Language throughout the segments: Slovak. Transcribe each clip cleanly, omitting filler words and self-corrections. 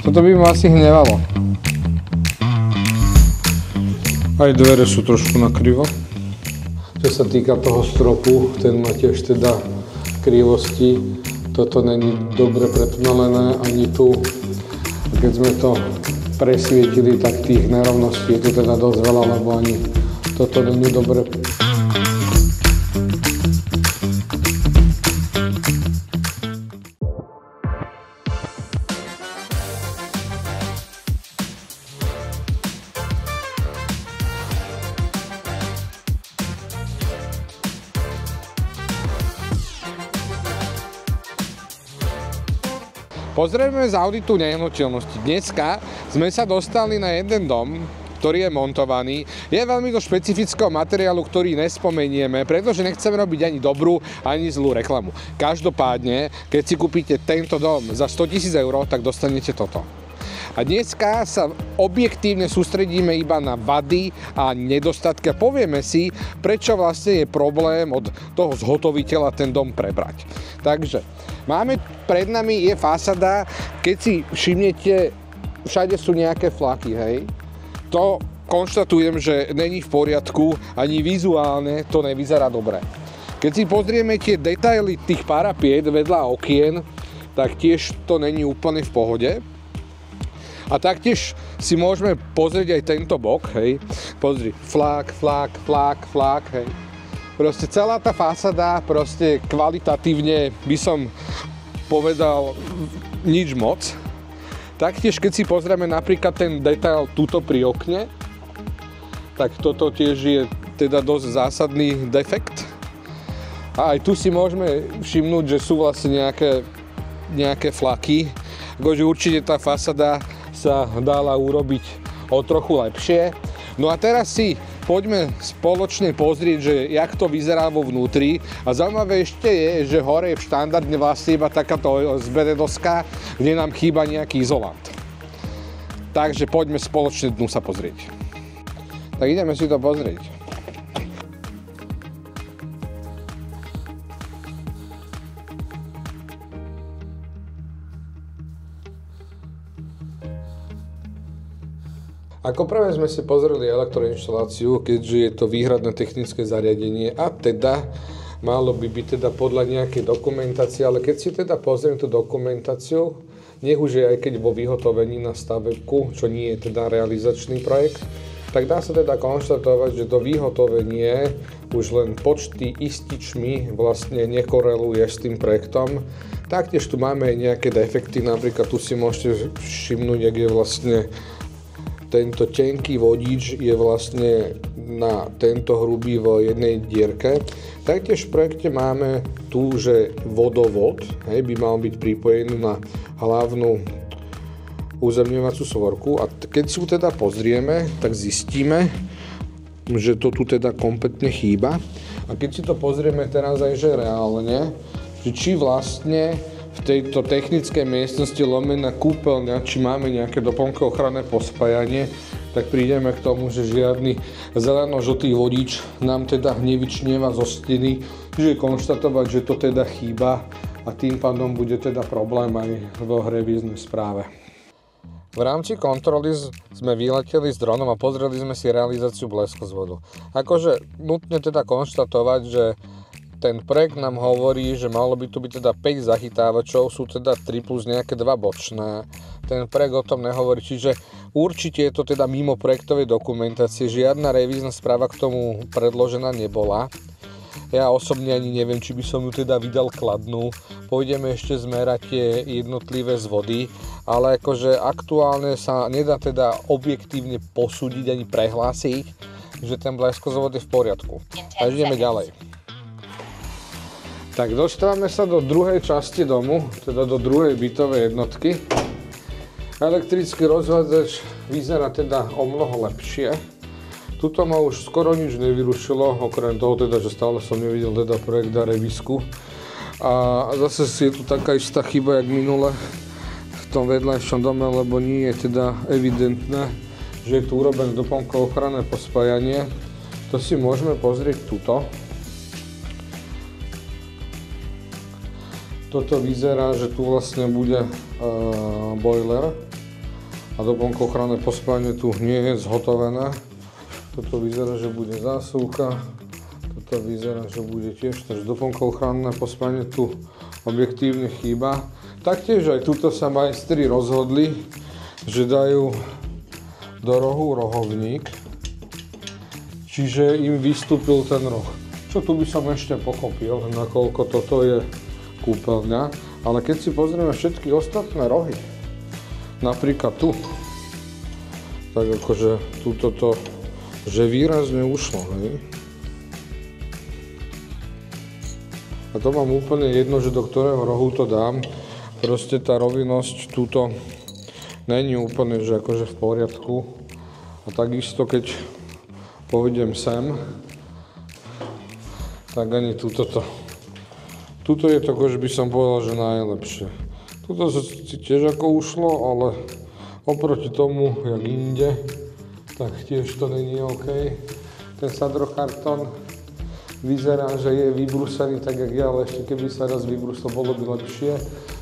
Toto by ma asi hnevalo. Aj dvere sú trošku nakrivo. Čo sa týka toho stropu, ten má tiež teda krivosti. Toto není dobre pretunelené ani tu. Keď sme to presvietili, tak tých nerovností je tu teda dosť veľa, lebo ani toto není dobre. Pozrieme z auditu nehnuteľnosti. Dneska sme sa dostali na jeden dom, ktorý je montovaný. Je veľmi do špecifického materiálu, ktorý nespomenieme, pretože nechceme robiť ani dobrú, ani zlú reklamu. Každopádne, keď si kúpite tento dom za 100 000 eur, tak dostanete toto. A dneska sa objektívne sústredíme iba na vady a nedostatky a povieme si, prečo vlastne je problém od toho zhotoviteľa ten dom prebrať. Takže pred nami je fasada, keď si všimnete, všade sú nejaké flaky, hej. To konštatujem, že není v poriadku, ani vizuálne to nevyzerá dobre. Keď si pozrieme tie detaily tých parapiet vedľa okien, tak tiež to není úplne v pohode. A taktiež si môžeme pozrieť aj tento bok, hej. Pozri, flak, hej. Proste celá tá fasada, proste kvalitatívne by som povedal nič moc. Taktiež keď si pozrieme napríklad ten detail tuto pri okne, tak toto tiež je teda dosť zásadný defekt. A aj tu si môžeme všimnúť, že sú vlastne nejaké flaky. Takže určite tá fasada sa dala urobiť o trochu lepšie. No a teraz si poďme spoločne pozrieť, že jak to vyzerá vo vnútri. A zaujímavé ešte je, že hore je štandardne vlastne iba takáto SBD doska, kde nám chýba nejaký izolant. Takže poďme spoločne dnu sa pozrieť. Tak ideme si to pozrieť. Ako prvé sme si pozreli elektroinštaláciu, keďže je to výhradné technické zariadenie a teda malo by byť teda podľa nejakej dokumentácie, ale keď si teda pozriem tú dokumentáciu, nech už je aj keď vo vyhotovení na stavebku, čo nie je teda realizačný projekt, tak dá sa teda konštatovať, že to vyhotovenie už len počty ističmi vlastne nekoreluje s tým projektom. Taktiež tu máme aj nejaké defekty, napríklad tu si môžete všimnúť, jak je vlastne tento tenký vodič je vlastne na tento hrubý vo jednej dierke. Taktiež v projekte máme tu, že vodovod by mal byť pripojený na hlavnú uzemňovaciu svorku a keď si ju teda pozrieme, tak zistíme, že to tu teda kompletne chýba. A keď si to pozrieme teraz aj že reálne, že či vlastne v tejto technickej miestnosti lomená kúpeľňa, či máme nejaké doplnkové ochranné pospájanie, tak prídeme k tomu, že žiadny zeleno-žltý vodič nám teda nevyčnieva zo steny, čiže konštatovať, že to teda chýba a tým pádom bude teda problém aj vo revíznej správe. V rámci kontroly sme vyleteli s dronom a pozreli sme si realizáciu bleskozvodu. Akože nutne teda konštatovať, že ten projekt nám hovorí, že malo by tu byť teda 5 zachytávačov, sú teda 3 plus nejaké 2 bočné. Ten projekt o tom nehovorí, čiže určite je to teda mimo projektovej dokumentácie, žiadna revízna správa k tomu predložená nebola. Ja osobne ani neviem, či by som ju teda vydal kladnú. Pôjdeme ešte zmerať tie jednotlivé zvody, ale akože aktuálne sa nedá teda objektívne posúdiť ani prehlásiť, že ten bleskozvod je v poriadku. A ideme ďalej. Tak dostávame sa do druhej časti domu, teda do druhej bytovej jednotky. Elektrický rozvádzač vyzerá teda o mnoho lepšie. Tuto ma už skoro nič nevyrušilo, okrem toho teda, že stále som nevidel teda projekt a revízku. A zase je tu taká istá chyba, jak minule v tom vedľajšom dome, lebo nie je teda evidentné, že je tu urobené doplnkové ochranné pospájanie. To si môžeme pozrieť tuto. Toto vyzerá, že tu vlastne bude boiler. a doplnkochranné pospájanie tu nie je zhotovené. Toto vyzerá, že bude zásuvka, toto vyzerá, že bude tiež, takže doplnkochranné pospájanie tu objektívne chýba. Taktiež aj tuto sa majstri rozhodli, že dajú do rohu rohovník, čiže im vystúpil ten roh. Čo tu by som ešte pochopil, nakoľko toto je kúpeľňa, ale keď si pozrieme všetky ostatné rohy, napríklad tu, tak akože túto to, že výrazne ušlo, hej. A to mám úplne jedno, že do ktorého rohu to dám, proste tá rovinnosť túto není úplne, že akože v poriadku. A takisto keď povedem sem, tak ani túto. Tuto je to, že by som povedal, že najlepšie. Tuto sa tiež ako ušlo, ale oproti tomu, jak inde, tak tiež to není OK. Ten sadrokartón vyzerá, že je vybrúsený tak, jak ja, ale ešte keby sa raz vybrúsil, bolo by lepšie.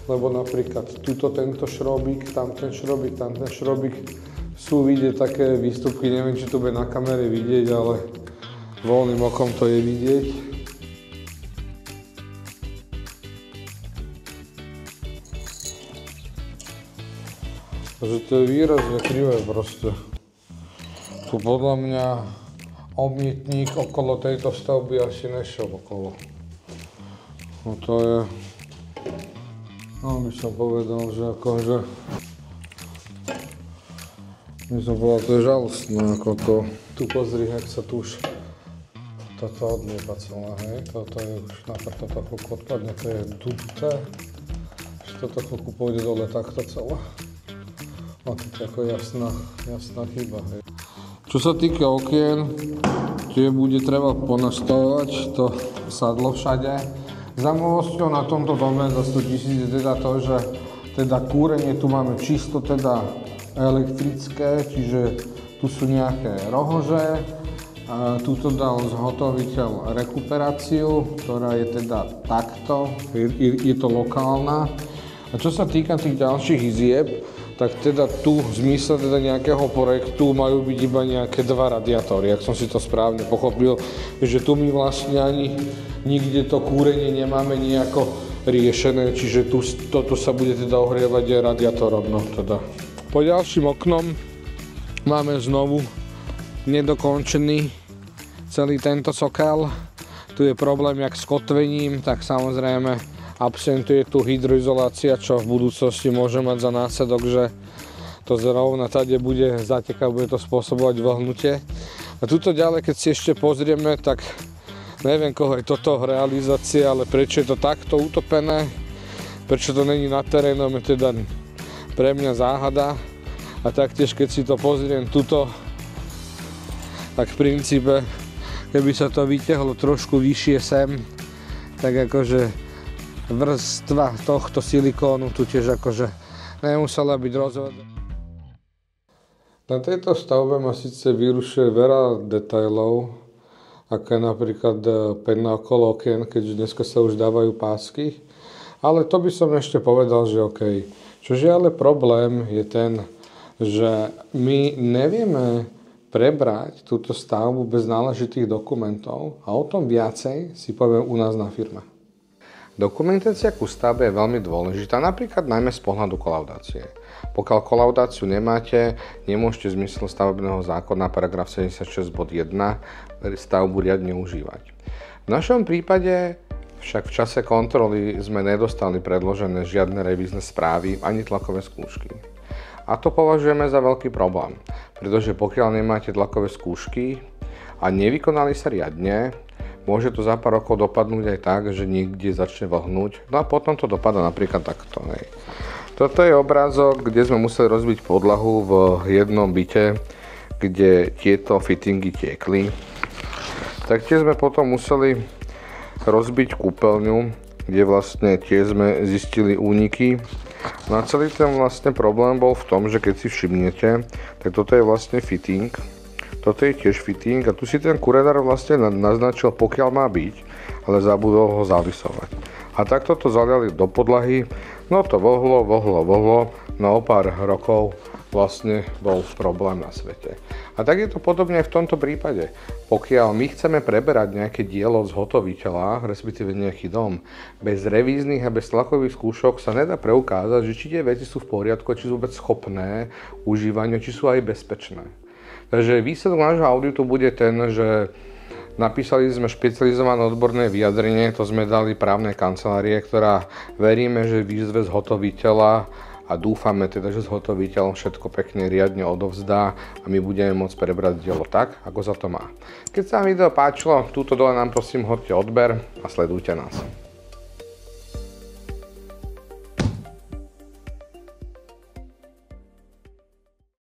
Lebo napríklad tuto tento šrobík, tam ten šrobík, sú vidieť také výstupky, neviem, či to bude na kamere vidieť, ale voľným okom to je vidieť. Takže to je výrazne krivé proste. Tu podľa mňa obmytník okolo tejto stavby asi nešiel okolo. No to je... No by som povedal, že akože... by som povedal, to je žalostné, ako to... Tu pozri, jak sa tu už... Toto odliepa celé, hej? Toto je už napríklad toto chvíľku odpadne, to je duté. Toto chvíľku pôjde dole takto celé. A to je ako jasná chyba, hej. Čo sa týka okien, tie bude treba ponastavovať to sadlo všade. Zaujímavosťou na tomto dome za 100 000 je teda to, že teda kúrenie tu máme čisto teda elektrické, čiže tu sú nejaké rohože. Tuto dal zhotoviteľ rekuperáciu, ktorá je teda takto, je to lokálna. A čo sa týka tých ďalších izieb, tak teda tu v zmysle teda nejakého projektu majú byť iba nejaké dva radiátory, ak som si to správne pochopil, že tu my vlastne ani nikde to kúrenie nemáme nejako riešené, čiže toto sa bude teda ohrievať radiátorom, no teda. Po ďalším oknom máme znovu nedokončený celý tento sokel. Tu je problém jak s kotvením, tak samozrejme absentuje tu hydroizolácia, čo v budúcnosti môže mať za následok, že to zrovna tady bude zatekať, bude to spôsobovať vlhnutie. A tuto ďalej, keď si ešte pozrieme, tak neviem, koho je toto realizácia, ale prečo je to takto utopené, prečo to není nad terénom, je teda pre mňa záhada. A taktiež, keď si to pozriem tuto, tak v princípe, keby sa to vytiahlo trošku vyššie sem, tak akože vrstva tohto silikónu tu tiež akože nemusela byť rozhodná. Na tejto stavbe ma síce vyrušuje veľa detailov, ako je napríklad penna okolo okien, keďže dneska sa už dávajú pásky, ale to by som ešte povedal, že OK. Čože ale problém je ten, že my nevieme prebrať túto stavbu bez náležitých dokumentov a o tom viacej si poviem u nás na firme. Dokumentácia ku stavbe je veľmi dôležitá, napríklad najmä z pohľadu kolaudácie. Pokiaľ kolaudáciu nemáte, nemôžete v zmysle stavebného zákona paragraf 76 bod 1 stavbu riadne užívať. V našom prípade však v čase kontroly sme nedostali predložené žiadne revízne správy ani tlakové skúšky. A to považujeme za veľký problém, pretože pokiaľ nemáte tlakové skúšky a nevykonali sa riadne, môže to za pár rokov dopadnúť aj tak, že niekde začne vlhnúť, no a potom to dopadá napríklad takto. Hej. Toto je obrázok, kde sme museli rozbiť podlahu v jednom byte, kde tieto fittingy tiekli. Taktiež sme potom museli rozbiť kúpeľňu, kde vlastne tiež sme zistili úniky. No a celý ten vlastne problém bol v tom, že keď si všimnete, tak toto je vlastne fitting. Toto je tiež fitting a tu si ten kurenár vlastne naznačil, pokiaľ má byť, ale zabudol ho zalisovať. A takto to zaliali do podlahy, no to vlhlo, no o pár rokov vlastne bol problém na svete. A tak je to podobne aj v tomto prípade. Pokiaľ my chceme preberať nejaké dielo zhotoviteľa, respektíve nejaký dom, bez revíznych a bez tlakových skúšok sa nedá preukázať, že či tie veci sú v poriadku, či sú vôbec schopné užívania, či sú aj bezpečné. Takže výsledok nášho auditu bude ten, že napísali sme špecializované odborné vyjadrenie, to sme dali právnej kancelárie, ktorá veríme, že výzve zhotoviteľa a dúfame teda, že zhotoviteľ všetko pekne riadne odovzdá a my budeme môcť prebrať dielo tak, ako sa to má. Keď sa vám video páčilo, túto dole nám prosím hoďte odber a sledujte nás.